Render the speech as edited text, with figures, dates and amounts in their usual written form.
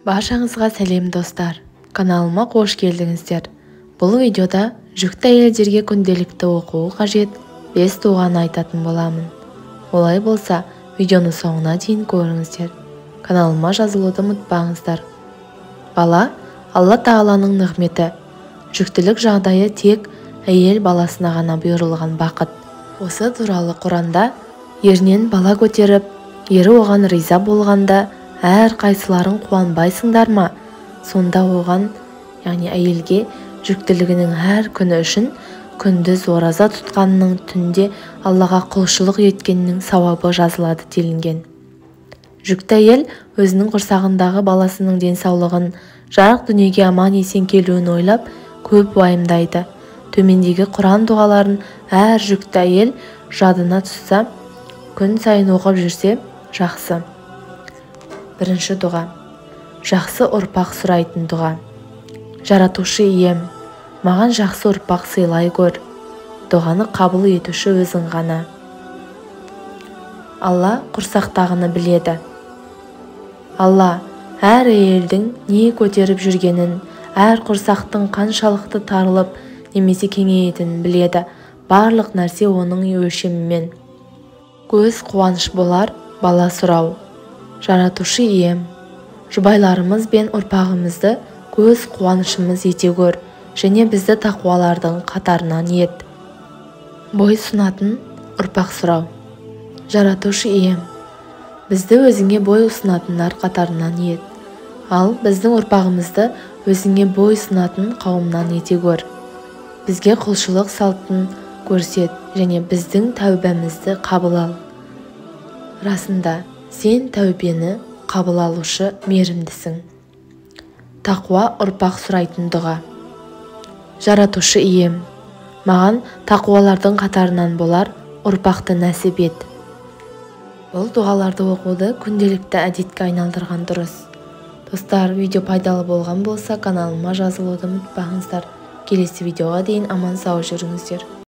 Баршаңызға сәлем достар, каналыма қош келдіңіздер. Бұл видеода жүкті әйелдерге күнделікті оқуы қажет 5 дұғаны айтатын боламын. Олай болса, видеоны соңына дейін көріңіздер. Каналыма жазылуды ұмытпаңыздар. Бала Алла Тағаланың нығметі. Жүктілік жағдайы тек әйел баласына ғана бұйырылған бақыт. Осы туралы Құранда ерінен бала көтеріп, ері оған риза болғанда әр қайсыларын қуанбайсыңдар ма? Сонда оған, яғни әйелге жүктілігінің әр күні үшін күндіз ораза тұтқанның, түнде Аллаға құлшылық еткеннің сауабы жазылады делінген. Жүкті әйел өзінің құрсағындағы баласының денсаулығын, жарық дүниеге аман есен келуін ойлап көп уайымдайды. Төмендегі Құран дұғаларын әр жүкті әйел жадына тұтса, күн сайын оқып жүрсе жақсы. Бірінші дұға. Жақсы ұрпақ сұрайтын дұға. Жаратушы ием, маған жақсы ұрпақ сыйлай көр. Дұғаны қабыл етуші өзің ғана. Алла құрсақтағыны біледі. Алла әр әйелдің не көтеріп жүргенін, әр құрсақтың қаншалықты тарылып немесе кеңейетінін біледі. Барлық нәрсе оның өлшемімен. Көз қуаныш болар бала сұрау. Жаратушы ием, жұбайларымыз бен ұрпағымызды көз қуанышымыз ете көр, және бізді тақуалардың қатарынан ет. Бой сұнатын ұрпақ сұрау. Жаратушы ием, бізді өзіңе бой ұсынатындар қатарынан ет. Ал біздің ұрпағымызды өзіңе бой ұсынатын қауымнан ете көр. Бізге құлшылық салтын көрсет, және біздің тәубәмізді қабыл ал. Расында, сен тәубені қабыл алушы мейірімдісің. Тақуа ұрпақ сұрайтын дұға. Жаратушы ием, маған тақуалардың қатарынан болар ұрпақты нәсіп ет. Бұл дұғаларды оқуды күнделікті әдетке айналдырған дұрыс. Достар, видео пайдалы болған болса, каналыма жазылуды ұмытпаңыздар. Келесі видеоға дейін аман сау жүріңіздер.